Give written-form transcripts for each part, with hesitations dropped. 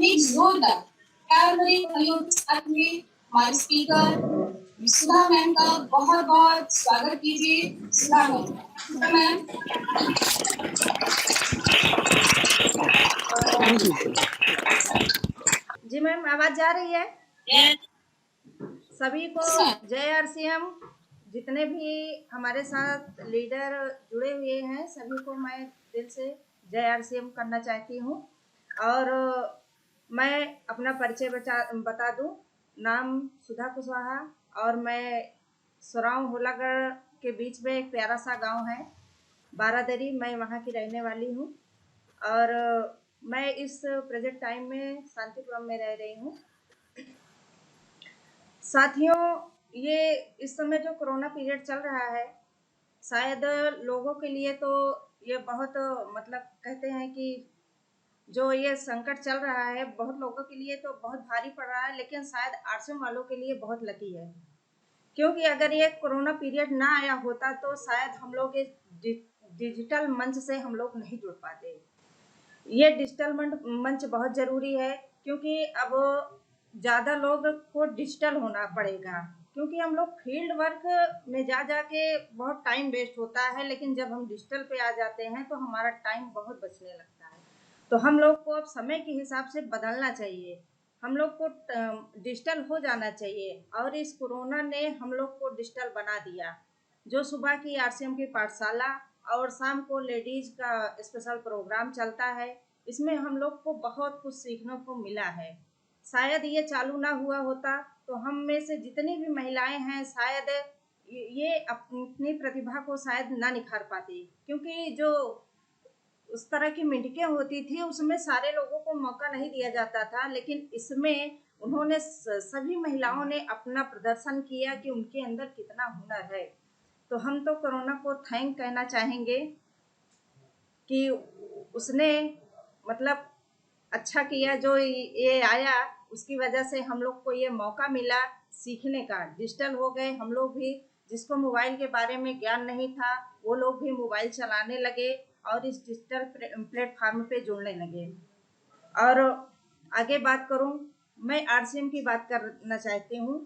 एक जोरदार प्यार भरे तालियों के साथ में हमारे स्पीकर सुधा मैम का बहुत बहुत स्वागत कीजिए। सुधा मैम। जी मैम, आवाज जा रही है? yes. सभी को जय आरसीएम। जितने भी हमारे साथ लीडर जुड़े हुए हैं सभी को मैं दिल से जय आरसीएम करना चाहती हूँ। और मैं अपना परिचय बता दूँ। नाम सुधा कुशवाहा और मैं सुराव होलागढ़ के बीच में एक प्यारा सा गांव है बारादरी, मैं वहाँ की रहने वाली हूँ। और मैं इस प्रेजेंट टाइम में शांतिपुरम में रह रही हूँ। साथियों, ये इस समय जो कोरोना पीरियड चल रहा है शायद लोगों के लिए तो ये बहुत मतलब कहते हैं कि जो ये संकट चल रहा है बहुत लोगों के लिए तो बहुत भारी पड़ रहा है, लेकिन शायद आरसीएम वालों के लिए बहुत लकी है। क्योंकि अगर ये कोरोना पीरियड ना आया होता तो शायद हम लोग इस डिजिटल मंच से हम लोग नहीं जुड़ पाते। ये डिजिटल मंच बहुत ज़रूरी है क्योंकि अब ज़्यादा लोग को डिजिटल होना पड़ेगा, क्योंकि हम लोग फील्ड वर्क में जा के बहुत टाइम वेस्ट होता है, लेकिन जब हम डिजिटल पे आ जाते हैं तो हमारा टाइम बहुत बचने लगता है। तो हम लोग को अब समय के हिसाब से बदलना चाहिए, हम लोग को डिजिटल हो जाना चाहिए। और इस कोरोना ने हम लोग को डिजिटल बना दिया। जो सुबह की आरसीएम की पाठशाला और शाम को लेडीज का स्पेशल प्रोग्राम चलता है, इसमें हम लोग को बहुत कुछ सीखने को मिला है। शायद ये चालू ना हुआ होता तो हम में से जितनी भी महिलाएं हैं शायद ये अपनी प्रतिभा को शायद ना निखार पाती, क्योंकि जो उस तरह की मीटिंगें होती थी उसमें सारे लोगों को मौका नहीं दिया जाता था, लेकिन इसमें उन्होंने सभी महिलाओं ने अपना प्रदर्शन किया कि उनके अंदर कितना हुनर है। तो हम तो कोरोना को थैंक कहना चाहेंगे कि उसने मतलब अच्छा किया, जो ये आया उसकी वजह से हम लोग को ये मौका मिला सीखने का। डिजिटल हो गए हम लोग भी, जिसको मोबाइल के बारे में ज्ञान नहीं था वो लोग भी मोबाइल चलाने लगे और इस डिजिटल प्लेटफॉर्म पे जुड़ने लगे। और आगे बात करूं, मैं आरसीएम की बात करना चाहती हूँ।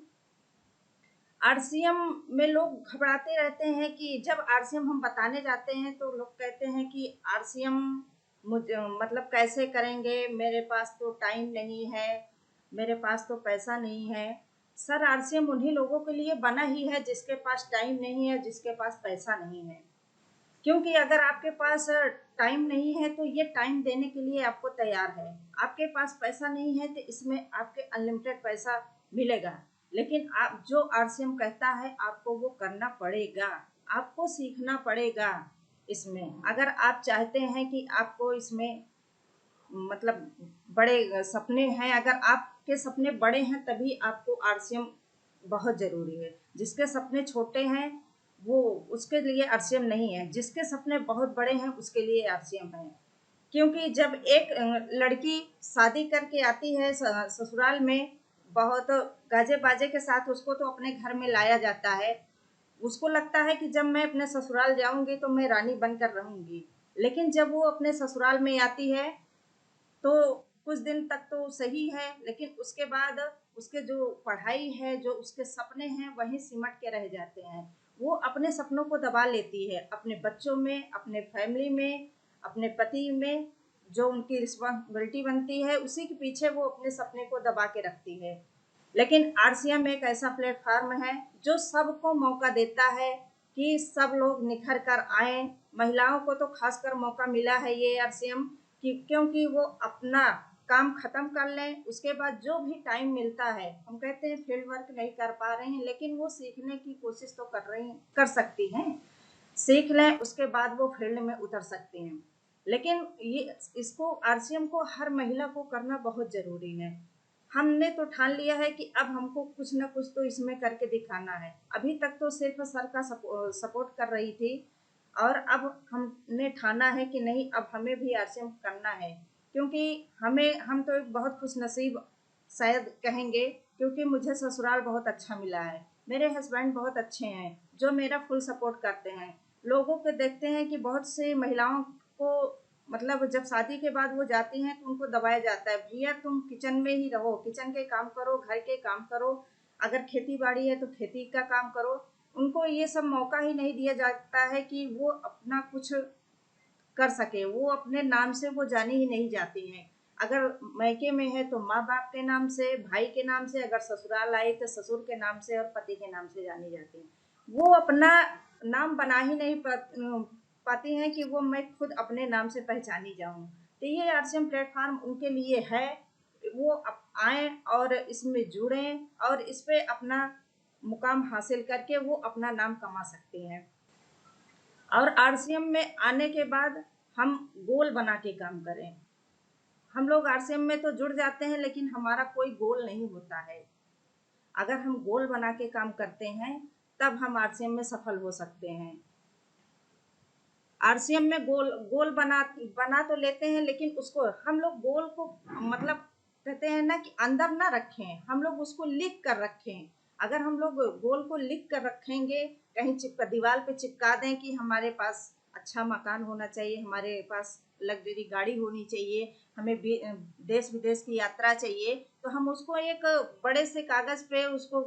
आरसीएम में लोग घबराते रहते हैं कि जब आरसीएम हम बताने जाते हैं तो लोग कहते हैं कि आरसीएम मुझे मतलब कैसे करेंगे, मेरे पास तो टाइम नहीं है, मेरे पास तो पैसा नहीं है। सर, आरसीएम उन्हीं लोगों के लिए बना ही है जिसके पास टाइम नहीं है, जिसके पास पैसा नहीं है। क्योंकि अगर आपके पास टाइम नहीं है तो ये टाइम देने के लिए आपको तैयार है। आपके पास पैसा नहीं है तो इसमें आपके अनलिमिटेड पैसा मिलेगा, लेकिन आप जो आरसीएम कहता है आपको वो करना पड़ेगा, आपको सीखना पड़ेगा। इसमें अगर आप चाहते हैं कि आपको इसमें मतलब बड़े सपने हैं, अगर आपके सपने बड़े हैं तभी आपको आरसीएम बहुत ज़रूरी है। जिसके सपने छोटे हैं वो उसके लिए आरसीएम नहीं है, जिसके सपने बहुत बड़े हैं उसके लिए आरसीएम है। क्योंकि जब एक लड़की शादी करके आती है ससुराल में, बहुत गाजे बाजे के साथ उसको तो अपने घर में लाया जाता है। उसको लगता है कि जब मैं अपने ससुराल जाऊंगी तो मैं रानी बनकर रहूंगी, लेकिन जब वो अपने ससुराल में आती है तो कुछ दिन तक तो सही है, लेकिन उसके बाद उसके जो पढ़ाई है, जो उसके सपने हैं वहीं सिमट के रह जाते हैं। वो अपने सपनों को दबा लेती है अपने बच्चों में, अपने फैमिली में, अपने पति में। जो उनकी रिस्पॉन्सिबिलिटी बनती है उसी के पीछे वो अपने सपने को दबा के रखती है। लेकिन आरसीएम एक ऐसा प्लेटफॉर्म है जो सबको मौका देता है कि सब लोग निखर कर आए। महिलाओं को तो खासकर मौका मिला है ये आरसीएम कि क्योंकि वो अपना काम खत्म कर लें, उसके बाद जो भी टाइम मिलता है, हम कहते हैं फील्ड वर्क नहीं कर पा रहे हैं लेकिन वो सीखने की कोशिश तो कर सकती हैं। सीख लें उसके बाद वो फील्ड में उतर सकते हैं। लेकिन ये इसको आरसीएम को हर महिला को करना बहुत ज़रूरी है। हमने तो ठान लिया है कि अब हमको कुछ ना कुछ तो इसमें करके दिखाना है। अभी तक तो सिर्फ सर का सपोर्ट कर रही थी और अब हमने ठाना है कि नहीं, अब हमें भी आरसीएम करना है। क्योंकि हम तो एक बहुत खुश नसीब शायद कहेंगे, क्योंकि मुझे ससुराल बहुत अच्छा मिला है। मेरे हस्बैंड बहुत अच्छे हैं जो मेरा फुल सपोर्ट करते हैं। लोगों को देखते हैं कि बहुत सी महिलाओं को मतलब जब शादी के बाद वो जाती हैं तो उनको दबाया जाता है, भैया तुम किचन में ही रहो, किचन के काम करो, घर के काम करो, अगर खेती बाड़ी है तो खेती का काम करो। उनको ये सब मौका ही नहीं दिया जाता है कि वो अपना कुछ कर सके, वो अपने नाम से वो जानी ही नहीं जाती हैं। अगर मायके में है तो माँ बाप के नाम से, भाई के नाम से, अगर ससुराल आई तो ससुर के नाम से और पति के नाम से जानी जाती हैं। वो अपना नाम बना ही नहीं पाती हैं कि वो मैं खुद अपने नाम से पहचानी जाऊं। तो ये आरसीएम प्लेटफॉर्म उनके लिए है, वो आए और इसमें जुड़ें और इस पे अपना मुकाम हासिल करके वो अपना नाम कमा सकते हैं। और आरसीएम में आने के बाद हम गोल बना के काम करें। हम लोग आरसीएम में तो जुड़ जाते हैं लेकिन हमारा कोई गोल नहीं होता है। अगर हम गोल बना के काम करते हैं तब हम आरसीएम में सफल हो सकते हैं। आरसीएम में गोल गोल बना तो लेते हैं, लेकिन उसको हम लोग गोल को मतलब कहते हैं ना कि अंदर ना रखें, हम लोग उसको लिख कर रखें। अगर हम लोग गोल को लिख कर रखेंगे, कहीं चिपका दीवार पे चिपका दें कि हमारे पास अच्छा मकान होना चाहिए, हमारे पास लग्जरी गाड़ी होनी चाहिए, हमें देश विदेश की यात्रा चाहिए, तो हम उसको एक बड़े से कागज पे उसको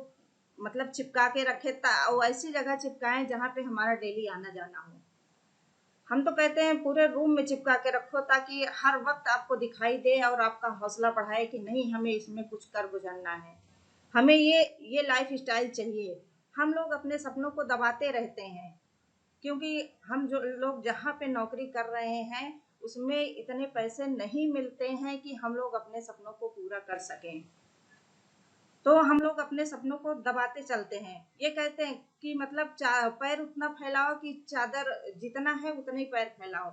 मतलब चिपका के रखे, ऐसी जगह चिपकाएं जहाँ पे हमारा डेली आना जाना हो। हम तो कहते हैं पूरे रूम में चिपका के रखो ताकि हर वक्त आपको दिखाई दे और आपका हौसला बढ़ाए कि नहीं हमें इसमें कुछ कर गुजरना है, हमें ये लाइफ स्टाइल चाहिए। हम लोग अपने सपनों को दबाते रहते हैं क्योंकि हम जो लोग जहाँ पे नौकरी कर रहे हैं उसमें इतने पैसे नहीं मिलते हैं कि हम लोग अपने सपनों को पूरा कर सकें। तो हम लोग अपने सपनों को दबाते चलते हैं, ये कहते हैं कि मतलब पैर उतना फैलाओ कि चादर जितना है उतना ही पैर फैलाओ।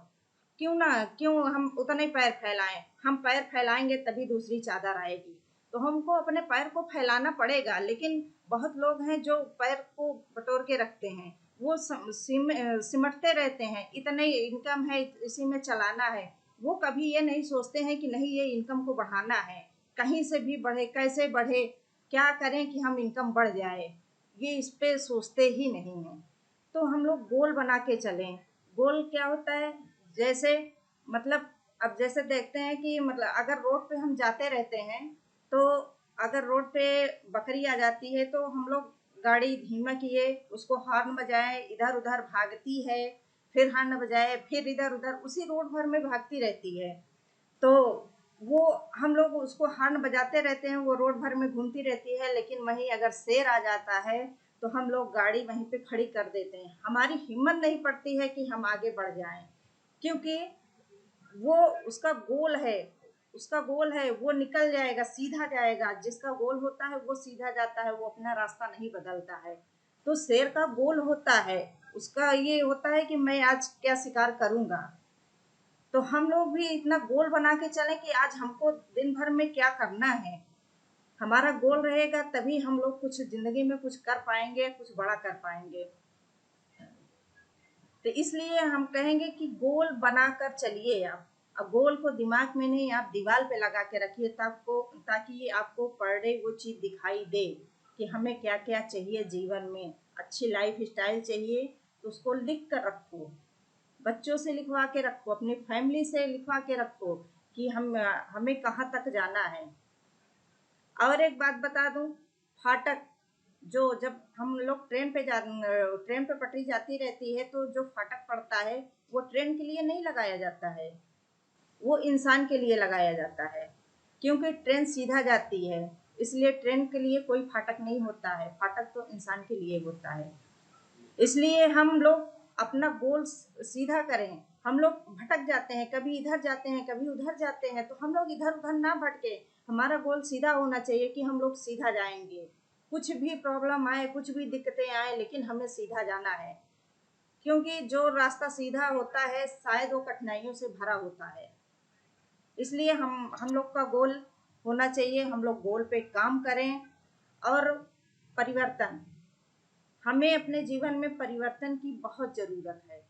क्यों हम उतने ही पैर फैलाएं, हम पैर फैलाएंगे तभी दूसरी चादर आएगी। तो हमको अपने पैर को फैलाना पड़ेगा, लेकिन बहुत लोग हैं जो पैर को बटोर के रखते हैं, वो सिमटते रहते हैं, इतने इनकम है इसी में चलाना है। वो कभी ये नहीं सोचते हैं कि नहीं ये इनकम को बढ़ाना है, कहीं से भी बढ़े, कैसे बढ़े, क्या करें कि हम इनकम बढ़ जाए, ये इस पे सोचते ही नहीं हैं। तो हम लोग गोल बना के चलें। गोल क्या होता है, जैसे मतलब अब जैसे देखते हैं कि मतलब अगर रोड पे हम जाते रहते हैं तो अगर रोड पे बकरी आ जाती है तो हम लोग गाड़ी धीमा किए, उसको हॉर्न बजाए, इधर उधर भागती है, फिर हॉर्न बजाए, फिर इधर उधर उसी रोड भर में भागती रहती है। तो वो हम लोग उसको हॉर्न बजाते रहते हैं, वो रोड भर में घूमती रहती है, लेकिन वहीं अगर शेर आ जाता है तो हम लोग गाड़ी वहीं पे खड़ी कर देते हैं। हमारी हिम्मत नहीं पड़ती है कि हम आगे बढ़ जाएं, क्योंकि वो उसका गोल है, उसका गोल है, वो निकल जाएगा, सीधा जाएगा। जिसका गोल होता है वो सीधा जाता है, वो अपना रास्ता नहीं बदलता है। तो शेर का गोल होता है, उसका ये होता है कि मैं आज क्या शिकार करूंगा। तो हम लोग भी इतना गोल बना के चले कि आज हमको दिन भर में क्या करना है। हमारा गोल रहेगा तभी हम लोग कुछ जिंदगी में कुछ कर पाएंगे, कुछ बड़ा कर पाएंगे। तो इसलिए हम कहेंगे कि गोल बनाकर चलिए आप। अब गोल को दिमाग में नहीं, आप दीवार पे लगा के रखिए ताकि ये आपको पर डे वो चीज़ दिखाई दे कि हमें क्या क्या चाहिए जीवन में। अच्छी लाइफ स्टाइल चाहिए तो उसको लिख कर रखो, बच्चों से लिखवा के रखो, अपनी फैमिली से लिखवा के रखो कि हमें कहाँ तक जाना है। और एक बात बता दूं, फाटक जो जब हम लोग ट्रेन पे पटरी जाती रहती है तो जो फाटक पड़ता है वो ट्रेन के लिए नहीं लगाया जाता है, वो इंसान के लिए लगाया जाता है। क्योंकि ट्रेन सीधा जाती है, इसलिए ट्रेन के लिए कोई फाटक नहीं होता है, फाटक तो इंसान के लिए होता है। इसलिए हम लोग अपना गोल सीधा करें। हम लोग भटक जाते हैं, कभी इधर जाते हैं कभी उधर जाते हैं, तो हम लोग इधर उधर ना भटके। हमारा गोल सीधा होना चाहिए कि हम लोग सीधा जाएंगे, कुछ भी प्रॉब्लम आए, कुछ भी दिक्कतें आए, लेकिन हमें सीधा जाना है। क्योंकि जो रास्ता सीधा होता है शायद वो कठिनाइयों से भरा होता है। इसलिए हम लोग का गोल होना चाहिए, हम लोग गोल पे काम करें। और परिवर्तन, हमें अपने जीवन में परिवर्तन की बहुत ज़रूरत है।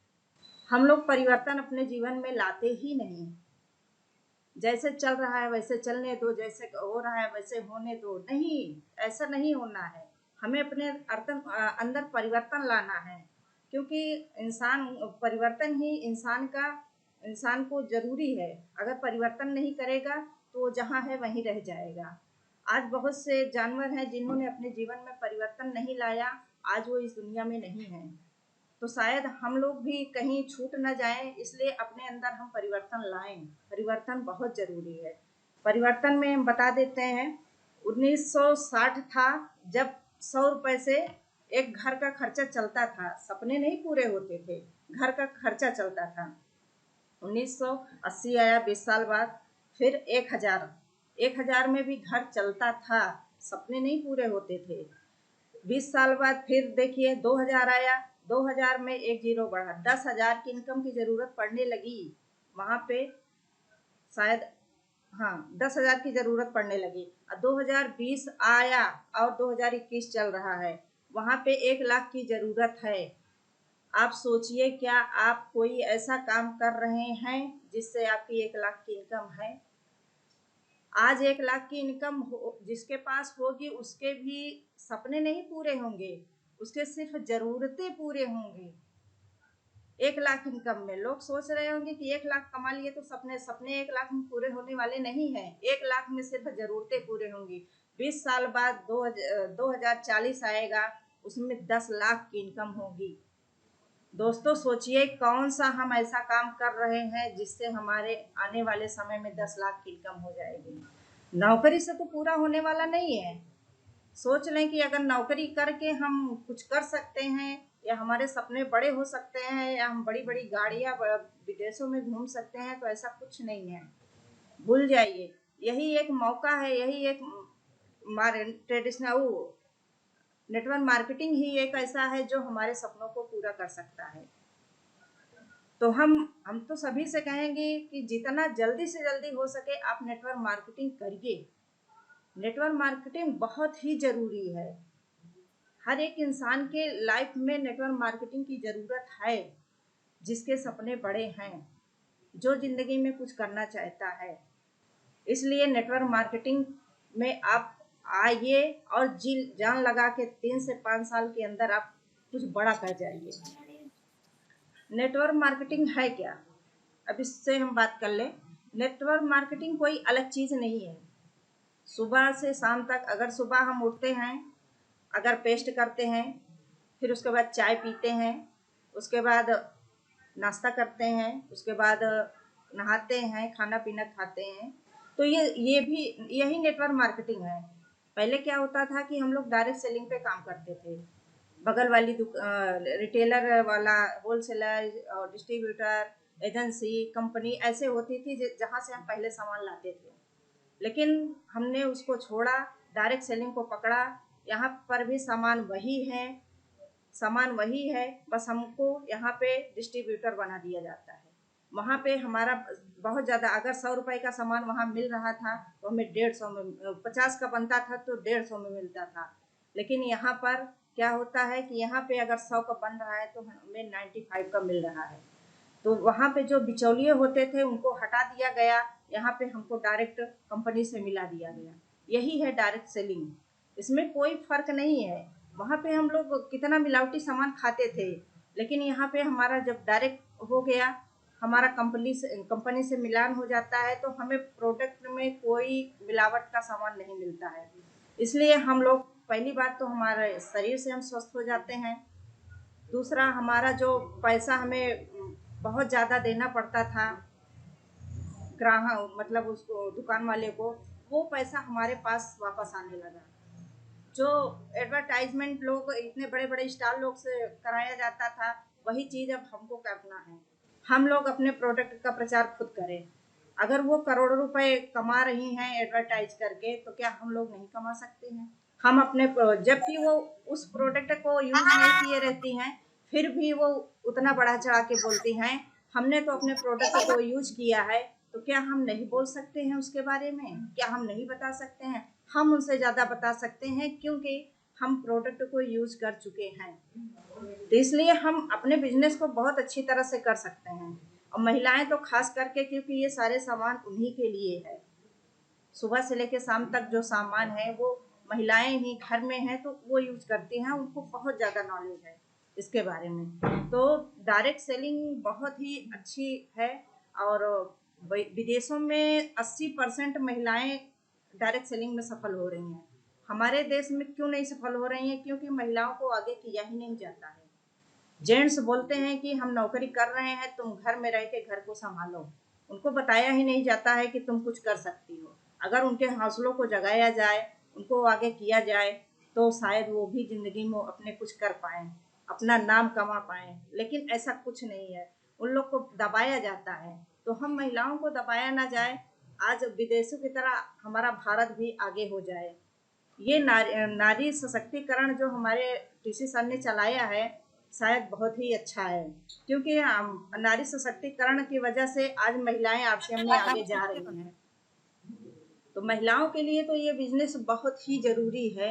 हम लोग परिवर्तन अपने जीवन में लाते ही नहीं। जैसे चल रहा है वैसे चलने दो, जैसे हो रहा है वैसे होने दो, नहीं, ऐसा नहीं होना है। हमें अपने अंदर परिवर्तन लाना है, क्योंकि इंसान परिवर्तन ही इंसान का इंसान को ज़रूरी है। अगर परिवर्तन नहीं करेगा तो वो जहाँ है वहीं रह जाएगा। आज बहुत से जानवर हैं जिन्होंने अपने जीवन में परिवर्तन नहीं लाया, आज वो इस दुनिया में नहीं हैं। तो शायद हम लोग भी कहीं छूट ना जाएं, इसलिए अपने अंदर हम परिवर्तन लाएं। परिवर्तन बहुत ज़रूरी है। परिवर्तन में हम बता देते हैं, 1960 था जब 100 रुपए से एक घर का खर्चा चलता था। सपने नहीं पूरे होते थे, घर का खर्चा चलता था। 1980 आया, 20 साल बाद। फिर 1000, 1000 में भी घर चलता था, सपने नहीं पूरे होते थे। 20 साल बाद फिर देखिए 2000 आया, 2000 में एक जीरो बढ़ा, 10,000 की इनकम की जरूरत पड़ने लगी। वहां पे शायद, हाँ, 10,000 की जरूरत पड़ने लगी। और 2020 आया और 2021 चल रहा है, वहां पे 1 लाख की जरूरत है। आप सोचिए, क्या आप कोई ऐसा काम कर रहे हैं जिससे आपकी 1 लाख की इनकम है? आज 1 लाख की इनकम जिसके पास होगी उसके भी सपने नहीं पूरे होंगे, उसके सिर्फ जरूरतें पूरे होंगे। 1 लाख इनकम में लोग सोच रहे होंगे कि 1 लाख कमा लिए तो सपने सपने 1 लाख में पूरे होने वाले नहीं हैं। 1 लाख में सिर्फ जरूरतें पूरे होंगी। 20 साल बाद 2040 आएगा, उसमें 10 लाख की इनकम होगी। दोस्तों सोचिए, कौन सा हम ऐसा काम कर रहे हैं जिससे हमारे आने वाले समय में 10 लाख की इनकम हो जाएगी। नौकरी से तो पूरा होने वाला नहीं है। सोच लें कि अगर नौकरी करके हम कुछ कर सकते हैं, या हमारे सपने बड़े हो सकते हैं, या हम बड़ी बड़ी गाड़ियां विदेशों में घूम सकते हैं, तो ऐसा कुछ नहीं है। भूल जाइए। यही एक मौका है, यही एक ट्रेडिशनल नेटवर्क मार्केटिंग ही एक ऐसा है जो हमारे सपनों को पूरा कर सकता है। तो हम तो सभी से कहेंगे कि जितना जल्दी से जल्दी हो सके आप नेटवर्क मार्केटिंग करिए। नेटवर्क मार्केटिंग बहुत ही ज़रूरी है। हर एक इंसान के लाइफ में नेटवर्क मार्केटिंग की ज़रूरत है। जिसके सपने बड़े हैं, जो ज़िंदगी में कुछ करना चाहता है, इसलिए नेटवर्क मार्केटिंग में आप आइए और जी जान लगा के 3 से 5 साल के अंदर आप कुछ बड़ा कर जाइए। नेटवर्क मार्केटिंग है क्या? अब इससे हम बात कर लें। नेटवर्क मार्केटिंग कोई अलग चीज़ नहीं है। सुबह से शाम तक, अगर सुबह हम उठते हैं, अगर पेस्ट करते हैं, फिर उसके बाद चाय पीते हैं, उसके बाद नाश्ता करते हैं, उसके बाद नहाते हैं, खाना पीना खाते हैं, तो ये भी यही नेटवर्क मार्केटिंग है। पहले क्या होता था कि हम लोग डायरेक्ट सेलिंग पे काम करते थे। बगल वाली रिटेलर वाला, होलसेलर और डिस्ट्रीब्यूटर, एजेंसी, कंपनी ऐसे होती थी जहाँ से हम पहले सामान लाते थे। लेकिन हमने उसको छोड़ा, डायरेक्ट सेलिंग को पकड़ा। यहाँ पर भी सामान वही है, सामान वही है, बस हमको यहाँ पे डिस्ट्रीब्यूटर बना दिया जाता है। वहाँ पे हमारा बहुत ज़्यादा, अगर 100 रुपए का सामान वहाँ मिल रहा था तो हमें 150 में, 50 का बनता था तो 150 में मिलता था। लेकिन यहाँ पर क्या होता है कि यहाँ पे अगर 100 का बन रहा है तो हमें 95 का मिल रहा है। तो वहाँ पे जो बिचौलिए होते थे उनको हटा दिया गया, यहाँ पे हमको डायरेक्ट कंपनी से मिला दिया गया। यही है डायरेक्ट सेलिंग। इसमें कोई फर्क नहीं है। वहाँ पे हम लोग कितना मिलावटी सामान खाते थे, लेकिन यहाँ पे हमारा जब डायरेक्ट हो गया, हमारा कंपनी से मिलान हो जाता है, तो हमें प्रोडक्ट में कोई मिलावट का सामान नहीं मिलता है। इसलिए हम लोग, पहली बात तो हमारे शरीर से हम स्वस्थ हो जाते हैं। दूसरा, हमारा जो पैसा हमें बहुत ज़्यादा देना पड़ता था ग्राहक, मतलब उसको दुकान वाले को, वो पैसा हमारे पास वापस आने लगा। जो एडवर्टाइजमेंट लोग, इतने बड़े बड़े स्टार लोग से कराया जाता था, वही चीज़ अब हमको करना है। हम लोग अपने प्रोडक्ट का प्रचार खुद करें। अगर वो करोड़ों रुपए कमा रही हैं एडवर्टाइज करके, तो क्या हम लोग नहीं कमा सकते हैं? हम अपने जबकि वो उस प्रोडक्ट को यूज नहीं किए रहती हैं, फिर भी वो उतना बढ़ा चढ़ा के बोलती हैं। हमने तो अपने प्रोडक्ट को यूज किया है, तो क्या हम नहीं बोल सकते हैं उसके बारे में? क्या हम नहीं बता सकते हैं? हम उनसे ज़्यादा बता सकते हैं, क्योंकि हम प्रोडक्ट को यूज कर चुके हैं। तो इसलिए हम अपने बिजनेस को बहुत अच्छी तरह से कर सकते हैं। और महिलाएं तो खास करके, क्योंकि ये सारे सामान उन्हीं के लिए है। सुबह से लेकर शाम तक जो सामान है वो महिलाएं ही घर में हैं, तो वो यूज करती हैं, उनको बहुत ज़्यादा नॉलेज है इसके बारे में। तो डायरेक्ट सेलिंग बहुत ही अच्छी है। और विदेशों में 80% महिलाएं डायरेक्ट सेलिंग में सफल हो रही हैं। हमारे देश में क्यों नहीं सफल हो रही हैं? क्योंकि महिलाओं को आगे किया ही नहीं जाता है। जेंट्स बोलते हैं कि हम नौकरी कर रहे हैं, तुम घर में रह के घर को संभालो। उनको बताया ही नहीं जाता है कि तुम कुछ कर सकती हो। अगर उनके हौसलों को जगाया जाए, उनको आगे किया जाए, तो शायद वो भी जिंदगी में अपने कुछ कर पाए, अपना नाम कमा पाए। लेकिन ऐसा कुछ नहीं है, उन लोग को दबाया जाता है। तो हम महिलाओं को दबाया ना जाए, आज विदेशों की तरह हमारा भारत भी आगे हो जाए। ये नारी सशक्तिकरण जो हमारे टीसी सर ने चलाया है, शायद बहुत ही अच्छा है। क्योंकि नारी सशक्तिकरण की वजह से आज महिलाएं आरसीएम में आगे जा रही हैं। तो महिलाओं के लिए तो ये बिजनेस बहुत ही जरूरी है,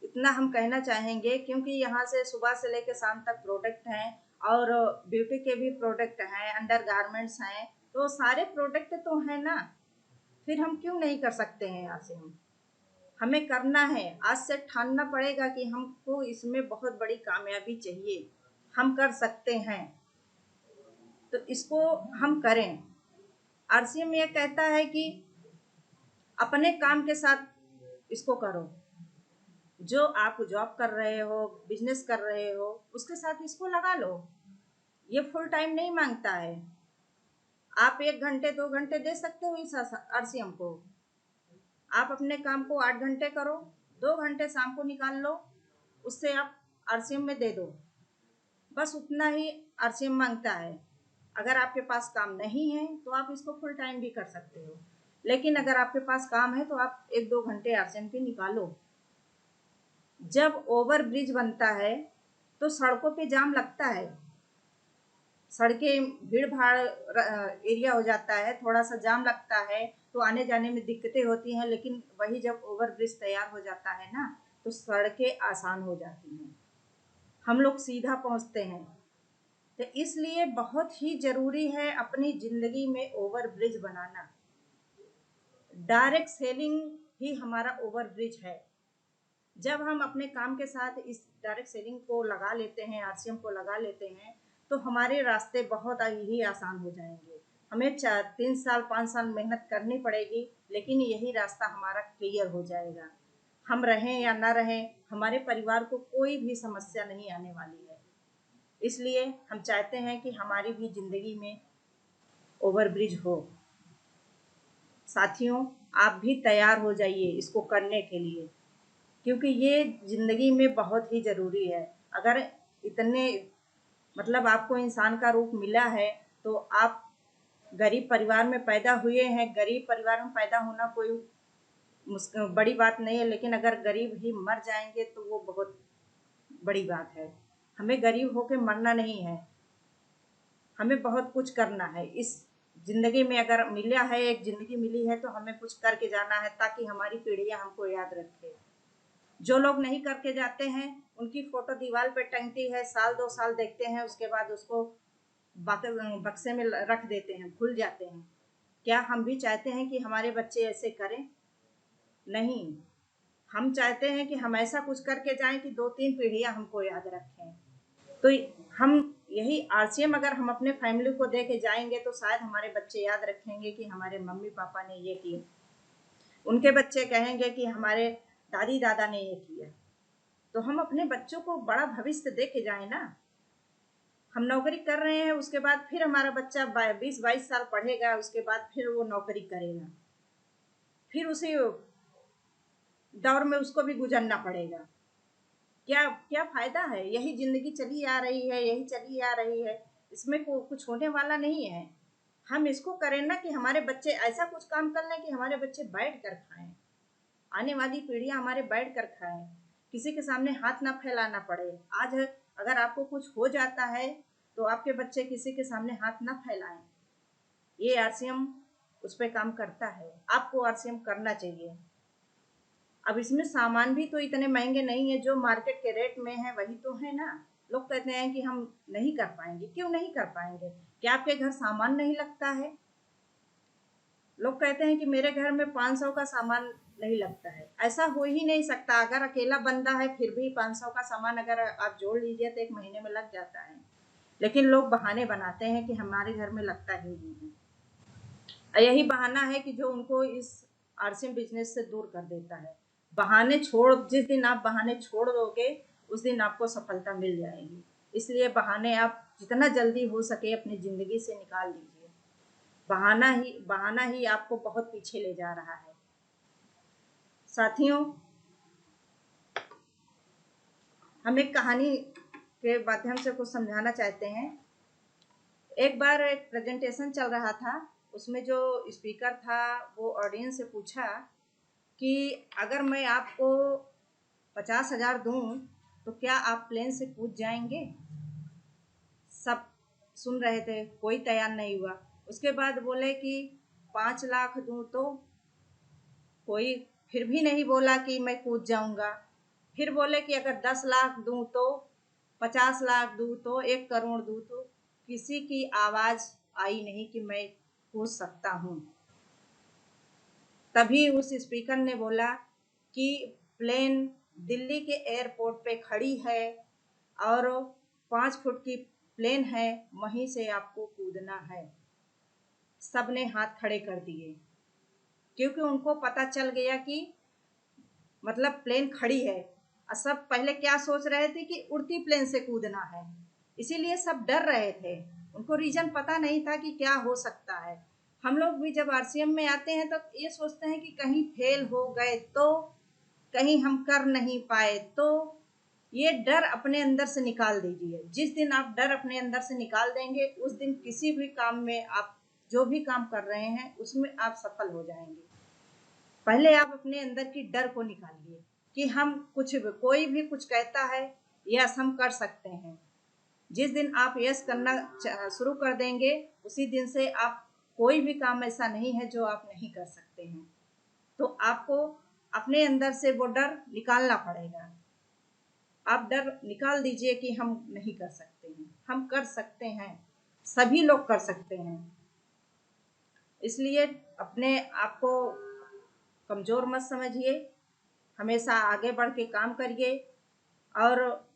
इतना हम कहना चाहेंगे। क्योंकि यहाँ से सुबह से लेकर शाम तक प्रोडक्ट हैं, और ब्यूटी के भी प्रोडक्ट हैं, अंडर गारमेंट्स हैं, तो सारे प्रोडक्ट तो हैं ना। फिर हम क्यों नहीं कर सकते हैं? यहाँ से हमें करना है। आज से ठानना पड़ेगा कि हमको इसमें बहुत बड़ी कामयाबी चाहिए, हम कर सकते हैं, तो इसको हम करें। आरसीएम ये कहता है कि अपने काम के साथ इसको करो। जो आप जॉब कर रहे हो, बिजनेस कर रहे हो, उसके साथ इसको लगा लो। ये फुल टाइम नहीं मांगता है। आप 1 घंटे 2 घंटे दे सकते हो इस आरसीएम को। आप अपने काम को 8 घंटे करो, 2 घंटे शाम को निकाल लो, उससे आप आरसीएम में दे दो। बस उतना ही आरसीएम मांगता है। अगर आपके पास काम नहीं है तो आप इसको फुल टाइम भी कर सकते हो। लेकिन अगर आपके पास काम है तो आप 1-2 घंटे आरसीएम के निकालो। जब ओवर ब्रिज बनता है तो सड़कों पे जाम लगता है, सड़कें भीड़ भाड़ एरिया हो जाता है, थोड़ा सा जाम लगता है, तो आने जाने में दिक्कतें होती हैं। लेकिन वही जब ओवर ब्रिज तैयार हो जाता है ना, तो सड़कें आसान हो जाती हैं, हम लोग सीधा पहुंचते हैं। तो इसलिए बहुत ही जरूरी है अपनी जिंदगी में ओवर ब्रिज बनाना। डायरेक्ट सेलिंग ही हमारा ओवर ब्रिज है। जब हम अपने काम के साथ इस डायरेक्ट सेलिंग को लगा लेते हैं, आरसीएम को लगा लेते हैं, तो हमारे रास्ते बहुत ही आसान हो जाएंगे। हमें 3 साल 5 साल मेहनत करनी पड़ेगी, लेकिन यही रास्ता हमारा क्लियर हो जाएगा। हम रहें या ना रहें, हमारे परिवार को कोई भी समस्या नहीं आने वाली है। इसलिए हम चाहते हैं कि हमारी भी जिंदगी में ओवर ब्रिज हो। साथियों, आप भी तैयार हो जाइए इसको करने के लिए, क्योंकि ये जिंदगी में बहुत ही जरूरी है। अगर इतने मतलब आपको इंसान का रूप मिला है, तो आप गरीब परिवार में पैदा हुए हैं। गरीब परिवार में पैदा होना कोई बड़ी बात नहीं है, लेकिन अगर गरीब ही मर जाएंगे तो वो बहुत बड़ी बात है। हमें गरीब होके मरना नहीं है, हमें बहुत कुछ करना है इस जिंदगी में। अगर मिला है, एक जिंदगी मिली है, तो हमें कुछ करके जाना है, ताकि हमारी पीढ़ियां हमको याद रखे। जो लोग नहीं करके जाते हैं, उनकी फोटो दीवार पे टंगती है, साल 2 साल देखते हैं, उसके बाद उसको बक्से में रख देते हैं, भूल जाते हैं। क्या हम भी चाहते हैं कि हमारे बच्चे ऐसे करें? नहीं, हम चाहते हैं कि हम ऐसा कुछ करके जाएं कि 2-3 पीढ़ियां हमको याद रखें। तो हम यही आरसीएम अगर हम अपने फैमिली को दे के जाएंगे, तो शायद हमारे बच्चे याद रखेंगे कि हमारे मम्मी पापा ने ये किया। उनके बच्चे कहेंगे कि हमारे दादी दादा ने ये किया। तो हम अपने बच्चों को बड़ा भविष्य दे के जाए ना। हम नौकरी कर रहे हैं, उसके बाद फिर हमारा बच्चा 20-22 साल पढ़ेगा, उसके बाद फिर वो नौकरी करेगा, फिर उसी दौर में उसको भी गुजरना पड़ेगा। क्या क्या फायदा है? यही जिंदगी चली आ रही है, यही चली आ रही है, इसमें कुछ होने वाला नहीं है। हम इसको करें ना कि हमारे बच्चे ऐसा कुछ काम कर लें कि हमारे बच्चे बैठ कर खाएं, आने वाली पीढ़ियां हमारे बैठ कर खाएं, किसी के सामने हाथ ना फैलाना पड़े। आज अगर आपको कुछ हो जाता है, तो आपके बच्चे किसी के सामने हाथ ना फैलाएं। ये आरसीएम उस पर काम करता है, आपको आरसीएम करना चाहिए। अब इसमें सामान भी तो इतने महंगे नहीं है, जो मार्केट के रेट में है वही तो है ना। लोग कहते हैं कि हम नहीं कर पाएंगे। क्यों नहीं कर पाएंगे? क्या आपके घर सामान नहीं लगता है? लोग कहते हैं कि मेरे घर में 500 का सामान नहीं लगता है। ऐसा हो ही नहीं सकता। अगर अकेला बंदा है, फिर भी 500 का सामान अगर आप जोड़ लीजिए तो 1 महीने में लग जाता है। लेकिन लोग बहाने बनाते हैं कि हमारे घर में लगता ही नहीं है। यही बहाना है कि जो उनको इस आरसीएम बिजनेस से दूर कर देता है। बहाने छोड़ जिस दिन आप बहाने छोड़ दोगे उस दिन आपको सफलता मिल जाएगी। इसलिए बहाने आप जितना जल्दी हो सके अपनी ज़िंदगी से निकाल दीजिए। बहाना ही आपको बहुत पीछे ले जा रहा है। साथियों, हम एक कहानी के माध्यम से कुछ समझाना चाहते हैं। एक बार एक प्रेजेंटेशन चल रहा था, उसमें जो स्पीकर था वो ऑडियंस से पूछा कि अगर मैं आपको 50,000 दूं तो क्या आप प्लेन से कूद जाएंगे? सब सुन रहे थे, कोई तैयार नहीं हुआ। उसके बाद बोले कि 5 लाख दूं तो? कोई फिर भी नहीं बोला कि मैं कूद जाऊंगा। फिर बोले कि अगर 10 लाख दूं तो, 50 लाख दूं तो, 1 करोड़ दूं तो? किसी की आवाज आई नहीं कि मैं कूद सकता हूँ। तभी उस स्पीकर ने बोला कि प्लेन दिल्ली के एयरपोर्ट पे खड़ी है और 5 फुट की प्लेन है, वहीं से आपको कूदना है। सबने हाथ खड़े कर दिए क्योंकि उनको पता चल गया कि मतलब प्लेन खड़ी है। और सब पहले क्या सोच रहे थे कि उड़ती प्लेन से कूदना है, इसीलिए सब डर रहे थे। उनको रीजन पता नहीं था कि क्या हो सकता है। हम लोग भी जब आरसीएम में आते हैं तो ये सोचते हैं कि कहीं फेल हो गए तो, कहीं हम कर नहीं पाए तो। ये डर अपने अंदर से निकाल दीजिए। जिस दिन आप डर अपने अंदर से निकाल देंगे उस दिन किसी भी काम में, आप जो भी काम कर रहे हैं उसमें आप सफल हो जाएंगे। पहले आप अपने अंदर की डर को निकालिए कि हम कोई भी कुछ कहता है, यस हम कर सकते हैं। जिस दिन आप यस करना शुरू कर देंगे उसी दिन से आप कोई भी काम ऐसा नहीं है जो आप नहीं कर सकते हैं। तो आपको अपने अंदर से वो डर निकालना पड़ेगा। आप डर निकाल दीजिए कि हम नहीं कर सकते हैं, हम कर सकते हैं, सभी लोग कर सकते हैं। इसलिए अपने आप को कमजोर मत समझिए, हमेशा आगे बढ़ के काम करिए। और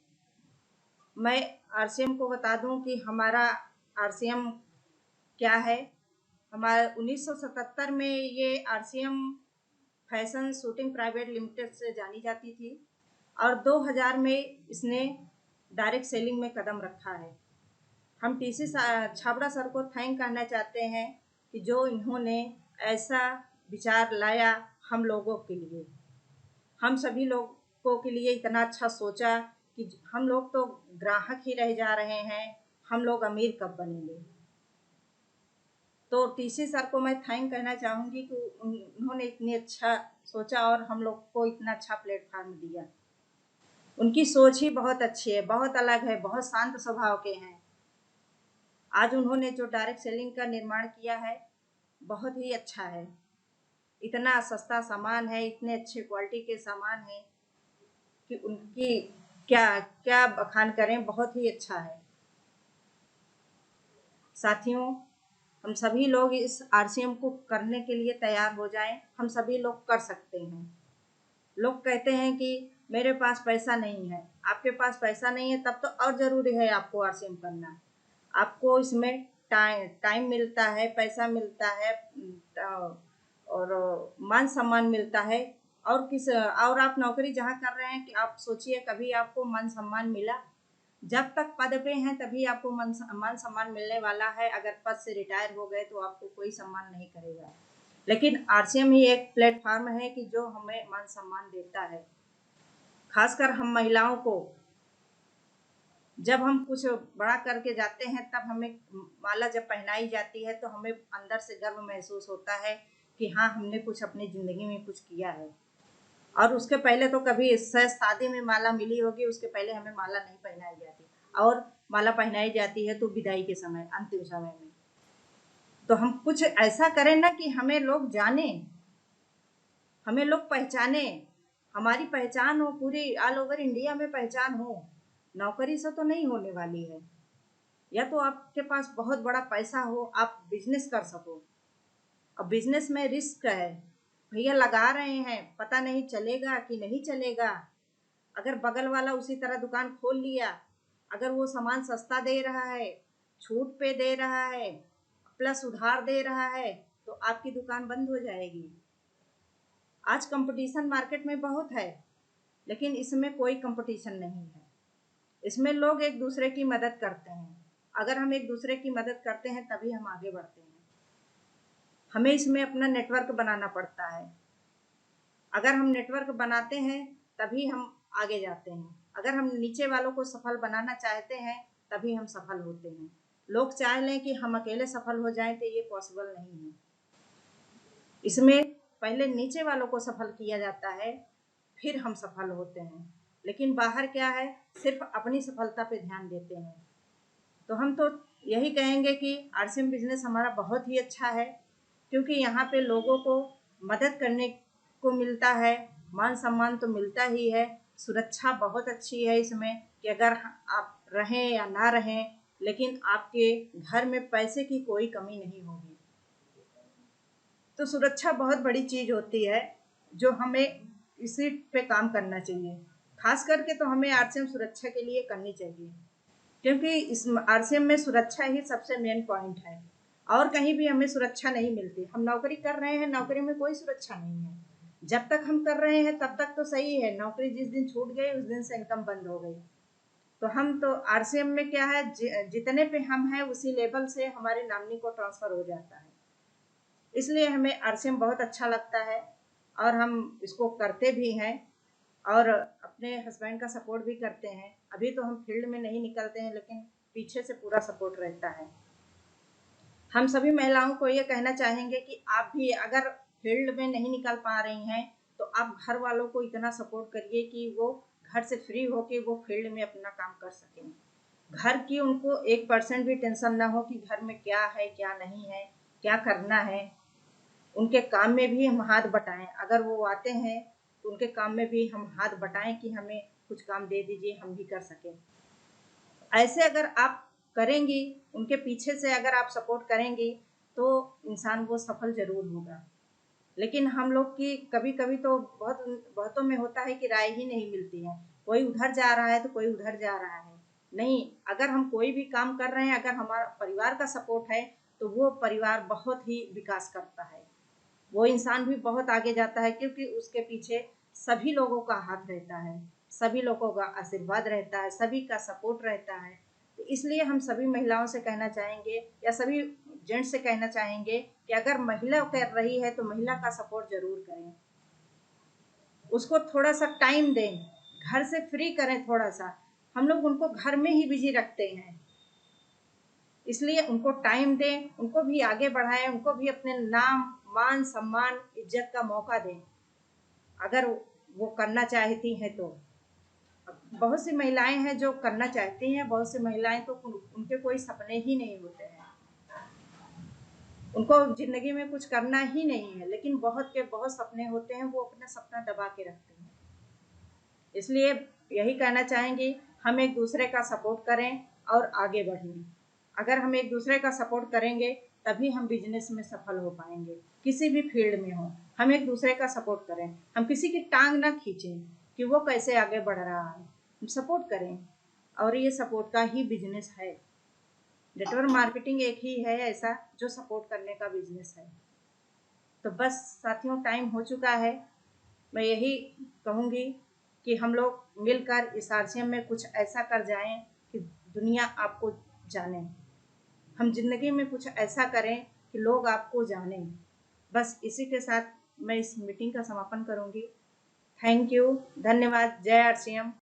मैं आरसीएम को बता दूं कि हमारा आरसीएम क्या है। हमारा 1977 में ये RCM fashion shooting private limited से जानी जाती थी और 2000 में इसने डायरेक्ट सेलिंग में कदम रखा है। हम टीसी छाबड़ा सर को थैंक करना चाहते हैं कि जो इन्होंने ऐसा विचार लाया हम लोगों के लिए, हम सभी लोगों के लिए इतना अच्छा सोचा कि हम लोग तो ग्राहक ही रह जा रहे हैं, हम लोग अमीर कब बनेंगे। तो टीसी सर को मैं थैंक कहना चाहूँगी कि उन्होंने इतनी अच्छा सोचा और हम लोग को इतना अच्छा प्लेटफॉर्म दिया। उनकी सोच ही बहुत अच्छी है, बहुत अलग है, बहुत शांत स्वभाव के हैं। आज उन्होंने जो डायरेक्ट सेलिंग का निर्माण किया है बहुत ही अच्छा है। इतना सस्ता सामान है, इतने अच्छे क्वालिटी के सामान है कि उनकी क्या क्या बखान करें, बहुत ही अच्छा है। साथियों, हम सभी लोग इस आरसीएम को करने के लिए तैयार हो जाएं। हम सभी लोग कर सकते हैं। लोग कहते हैं कि मेरे पास पैसा नहीं है। आपके पास पैसा नहीं है तब तो और ज़रूरी है आपको आरसीएम करना। आपको इसमें टाइम मिलता है, पैसा मिलता है और मान सम्मान मिलता है। और आप नौकरी जहाँ कर रहे हैं कि आप सोचिए कभी आपको मान सम्मान मिला? जब तक पद पे हैं तभी आपको मान सम्मान मिलने वाला है। अगर पद से रिटायर हो गए तो आपको कोई सम्मान नहीं करेगा। लेकिन आरसीएम ही एक प्लेटफॉर्म है कि जो हमें मान सम्मान देता है। खासकर हम महिलाओं को जब हम कुछ बड़ा करके जाते हैं तब हमें माला जब पहनाई जाती है तो हमें अंदर से गर्व महसूस होता है कि हाँ, हमने कुछ अपनी ज़िंदगी में कुछ किया है। और उसके पहले तो कभी शायद शादी में माला मिली होगी, उसके पहले हमें माला नहीं पहनाई जाती। और माला पहनाई जाती है तो विदाई के समय, अंतिम समय में। तो हम कुछ ऐसा करें ना कि हमें लोग जाने, हमें लोग पहचाने, हमारी पहचान हो, पूरी ऑल ओवर इंडिया में पहचान हो। नौकरी से तो नहीं होने वाली है। या तो आपके पास बहुत बड़ा पैसा हो, आप बिजनेस कर सको। अब बिजनेस में रिस्क है, भैया लगा रहे हैं, पता नहीं चलेगा कि नहीं चलेगा। अगर बगल वाला उसी तरह दुकान खोल लिया, अगर वो सामान सस्ता दे रहा है, छूट पे दे रहा है, प्लस उधार दे रहा है, तो आपकी दुकान बंद हो जाएगी। आज कंपटीशन मार्केट में बहुत है, लेकिन इसमें कोई कंपटीशन नहीं है। इसमें लोग एक दूसरे की मदद करते हैं। अगर हम एक दूसरे की मदद करते हैं तभी हम आगे बढ़ते हैं। हमें इसमें अपना नेटवर्क बनाना पड़ता है। अगर हम नेटवर्क बनाते हैं तभी हम आगे जाते हैं। अगर हम नीचे वालों को सफल बनाना चाहते हैं तभी हम सफल होते हैं। लोग चाह लें कि हम अकेले सफल हो जाएं तो ये पॉसिबल नहीं है। इसमें पहले नीचे वालों को सफल किया जाता है, फिर हम सफल होते हैं। लेकिन बाहर क्या है, सिर्फ अपनी सफलता पे ध्यान देते हैं। तो हम तो यही कहेंगे कि आरसीएम बिजनेस हमारा बहुत ही अच्छा है, क्योंकि यहाँ पे लोगों को मदद करने को मिलता है, मान सम्मान तो मिलता ही है, सुरक्षा बहुत अच्छी है इसमें कि अगर आप रहें या ना रहें, लेकिन आपके घर में पैसे की कोई कमी नहीं होगी। तो सुरक्षा बहुत बड़ी चीज़ होती है जो हमें इसी पे काम करना चाहिए। खास करके तो हमें आरसीएम सुरक्षा के लिए करनी चाहिए, क्योंकि इस आरसीएम में सुरक्षा ही सबसे मेन पॉइंट है। और कहीं भी हमें सुरक्षा नहीं मिलती। हम नौकरी कर रहे हैं, नौकरी में कोई सुरक्षा नहीं है। जब तक हम कर रहे हैं तब तक तो सही है, नौकरी जिस दिन छूट गई उस दिन से इनकम बंद हो गई। तो हम तो आरसीएम में क्या है, जितने पे हम हैं उसी लेवल से हमारे नॉमिनी को ट्रांसफर हो जाता है। इसलिए हमें आरसीएम बहुत अच्छा लगता है और हम इसको करते भी हैं और अपने हस्बैंड का सपोर्ट भी करते हैं। अभी तो हम फील्ड में नहीं निकलते हैं, लेकिन पीछे से पूरा सपोर्ट रहता है। हम सभी महिलाओं को ये कहना चाहेंगे कि आप भी अगर फील्ड में नहीं निकल पा रही हैं तो आप घर वालों को इतना सपोर्ट करिए कि वो घर से फ्री होके वो फील्ड में अपना काम कर सकें। घर की उनको 1% भी टेंशन ना हो कि घर में क्या है क्या नहीं है, क्या करना है। उनके काम में भी हम हाथ बटाएं। अगर वो आते हैं तो उनके काम में भी हम हाथ बटाएं कि हमें कुछ काम दे दीजिए, हम भी कर सकें। ऐसे अगर आप करेंगी, उनके पीछे से अगर आप सपोर्ट करेंगी तो इंसान वो सफल ज़रूर होगा। लेकिन हम लोग की कभी कभी तो बहुतों में होता है कि राय ही नहीं मिलती है। कोई उधर जा रहा है तो कोई उधर जा रहा है। नहीं, अगर हम कोई भी काम कर रहे हैं, अगर हमारा परिवार का सपोर्ट है तो वो परिवार बहुत ही विकास करता है। वो इंसान भी बहुत आगे जाता है, क्योंकि उसके पीछे सभी लोगों का हाथ रहता है, सभी लोगों का आशीर्वाद रहता है, सभी का सपोर्ट रहता है। तो इसलिए हम सभी महिलाओं से कहना चाहेंगे या सभी जेंट्स से कहना चाहेंगे कि अगर महिला कर रही है तो महिला का सपोर्ट जरूर करें। उसको थोड़ा सा टाइम दें, घर से फ्री करें थोड़ा सा। हम लोग उनको घर में ही बिजी रखते हैं, इसलिए उनको टाइम दें, उनको भी आगे बढ़ाएं, उनको भी अपने नाम मान सम्मान इज्जत का मौका दें अगर वो करना चाहती हैं तो। बहुत सी महिलाएं हैं जो करना चाहती हैं, बहुत सी महिलाएं तो उनके कोई सपने ही नहीं होते हैं, उनको जिंदगी में कुछ करना ही नहीं है, लेकिन बहुत के बहुत सपने होते हैं, वो अपना सपना दबा के रखते हैं। इसलिए यही कहना चाहेंगे, हम एक दूसरे का सपोर्ट करें और आगे बढ़ें। अगर हम एक दूसरे का सपोर्ट करेंगे तभी हम बिजनेस में सफल हो पाएंगे। किसी भी फील्ड में हो, हम एक दूसरे का सपोर्ट करें। हम किसी की टांग ना खींचें कि वो कैसे आगे बढ़ रहा है, हम सपोर्ट करें। और ये सपोर्ट का ही बिजनेस है। नेटवर्क मार्केटिंग एक ही है ऐसा जो सपोर्ट करने का बिजनेस है। तो बस साथियों, टाइम हो चुका है। मैं यही कहूँगी कि हम लोग मिलकर इस आरसीएम में कुछ ऐसा कर जाएं कि दुनिया आपको जाने। हम जिंदगी में कुछ ऐसा करें कि लोग आपको जानें। बस इसी के साथ मैं इस मीटिंग का समापन करूँगी। थैंक यू, धन्यवाद। जय आरसीएम।